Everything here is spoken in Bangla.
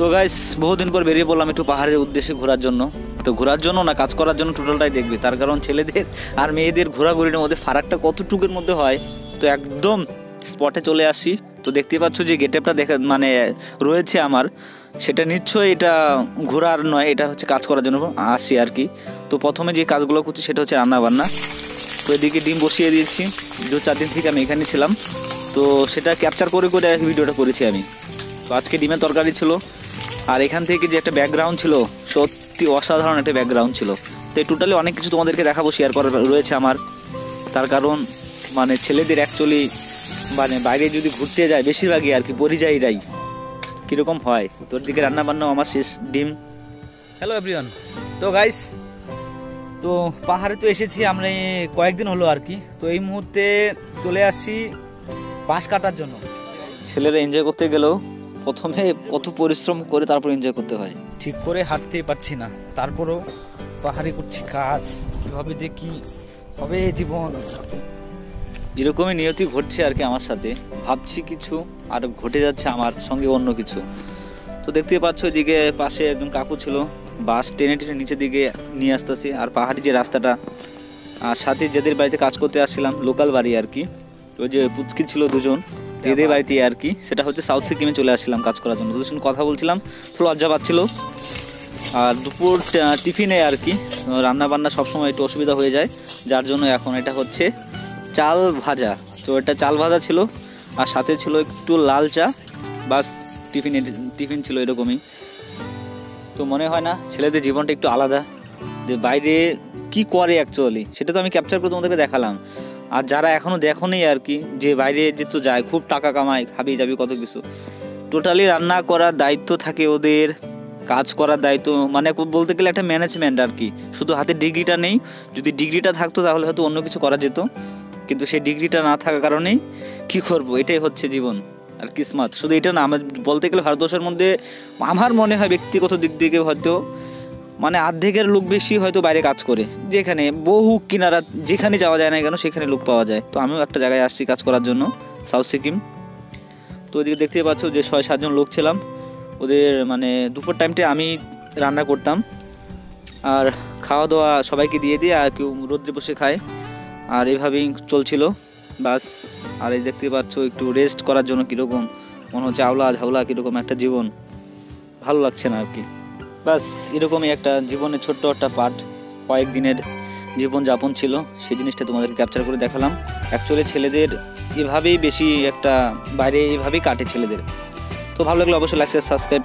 তো গাইস বহুদিন পর বেরিয়ে পড়লাম একটু পাহাড়ের উদ্দেশ্যে ঘোরার জন্য। তো ঘোরার জন্য না, কাজ করার জন্য টোটালটাই দেখবে। তার কারণ ছেলেদের আর মেয়েদের ঘোরাঘুরির মধ্যে ফারাকটা কতটুকুর মধ্যে হয়। তো একদম স্পটে চলে আসি। তো দেখতে পাচ্ছ যে গেটআপটা দেখা মানে রয়েছে আমার, সেটা নিশ্চয়ই এটা ঘোরার নয়, এটা হচ্ছে কাজ করার জন্য আসি আর কি। তো প্রথমে যে কাজগুলো করছি সেটা হচ্ছে রান্না বান্না। তো এদিকে ডিম বসিয়ে দিয়েছি, 2-4 দিন থেকে আমি এখানে ছিলাম, তো সেটা ক্যাপচার করে করে ভিডিওটা করেছি আমি। তো আজকে ডিমের তরকারি ছিল, আর এখান থেকে যে একটা ব্যাকগ্রাউন্ড ছিল, সত্যি অসাধারণ একটা ব্যাকগ্রাউন্ড ছিল। তো টোটালি অনেক কিছু তোমাদেরকে দেখাবো, শেয়ার করার রয়েছে আমার। তার কারণ মানে ছেলেদের অ্যাকচুয়ালি মানে বাইরে যদি ঘুরতে যায় বেশিরভাগই আর কি পরিযায়ীরাই কীরকম হয়। তোর দিকে রান্না বান্নাও আমার শেষ, ডিম। Hello everyone. তো গাইস, তো পাহাড়ে তো এসেছি আমরা কয়েকদিন হলো আর কি। তো এই মুহূর্তে চলে আসছি বাঁশ কাটার জন্য। ছেলেরা এনজয় করতে গেলেও প্রথমে কত পরিশ্রম করে তারপর এনজয় করতে হয়। ঠিক করে হাঁটতেই পারছি না, তারপরও পাহাড়ে করছি কাজ। কিভাবে দেখি হবে জীবন, এরকমই নিয়তি ঘটছে আর কি আমার সাথে। ভাবছি কিছু আর ঘটে যাচ্ছে আমার সঙ্গে অন্য কিছু। তো দেখতে পাচ্ছ এদিকে পাশে একজন কাকু ছিল, বাস টেনে টেনে নিচের দিকে নিয়ে আসতেছি। আর পাহাড়ি যে রাস্তাটা, আর সাথে যাদের বাড়িতে কাজ করতে আসছিলাম, লোকাল বাড়ি আর কি, ওই যে পুচকি ছিল দুজন, এদের বাড়িতে আর কি, সেটা হচ্ছে সাউথ সিকিমে চলে আসছিলাম কাজ করার জন্য। ওদের সঙ্গে কথা বলছিলাম, একটু লজ্জা পাচ্ছিল। আর দুপুর টিফিনে আর কি রান্না বান্না সবসময় একটু অসুবিধা হয়ে যায়, যার জন্য এখন এটা হচ্ছে চাল ভাজা। তো এটা চাল ভাজা ছিল, আর সাথে ছিল একটু লাল চা, বাস। টিফিন ছিল এরকমই। তো মনে হয় না ছেলেদের জীবনটা একটু আলাদা, যে বাইরে কি করে অ্যাকচুয়ালি, সেটা তো আমি ক্যাপচার করে তোমাদেরকে দেখালাম। আর যারা এখনও দেখোনি আর কি, যে বাইরে যে তো যায়, খুব টাকা কামায়, খাবি যাবি কত কিছু, টোটালি রান্না করার দায়িত্ব থাকে ওদের, কাজ করার দায়িত্ব, মানে বলতে গেলে একটা ম্যানেজমেন্ট আর কি। শুধু হাতে ডিগ্রিটা নেই, যদি ডিগ্রিটা থাকতো তাহলে হয়তো অন্য কিছু করা যেত, কিন্তু সেই ডিগ্রিটা না থাকার কারণেই কী করবো, এটাই হচ্ছে জীবন আর কিসমত। শুধু এটা না, আমার বলতে গেলে ভারতবর্ষের মধ্যে আমার মনে হয় ব্যক্তিগত দিক থেকে হয়তো মানে অর্ধেকের লোক বেশি হয়তো বাইরে কাজ করে, যেখানে বহু কিনারা যেখানে যাওয়া যায় না কেন সেখানে লোক পাওয়া যায়। তো আমিও একটা জায়গায় আসছি কাজ করার জন্য, সাউথ সিকিম। তো ওদিকে দেখতে পাচ্ছ যে 6-7 জন লোক ছিলাম। ওদের মানে দুপুর টাইমটা আমি রান্না করতাম, আর খাওয়া দাওয়া সবাইকে দিয়ে দিয়ে, আর কেউ রোদ্রে বসে খায়, আর এভাবেই চলছিল বাস। আর এই দেখতে পাচ্ছ একটু রেস্ট করার জন্য কীরকম মনে হচ্ছে, আওলা ঝাউলা কীরকম একটা জীবন, ভালো লাগছে না আর কি। বাস এরকমই একটা জীবনের ছোট্ট একটা পার্ট, কয়েকদিনের জীবনযাপন ছিল, সেই জিনিসটা তোমাদেরকে ক্যাপচার করে দেখালাম। অ্যাকচুয়ালি ছেলেদের এভাবেই বেশি একটা বাইরে এভাবেই কাটে ছেলেদের। তো ভালো লাগলে অবশ্যই লাইক সাবস্ক্রাইব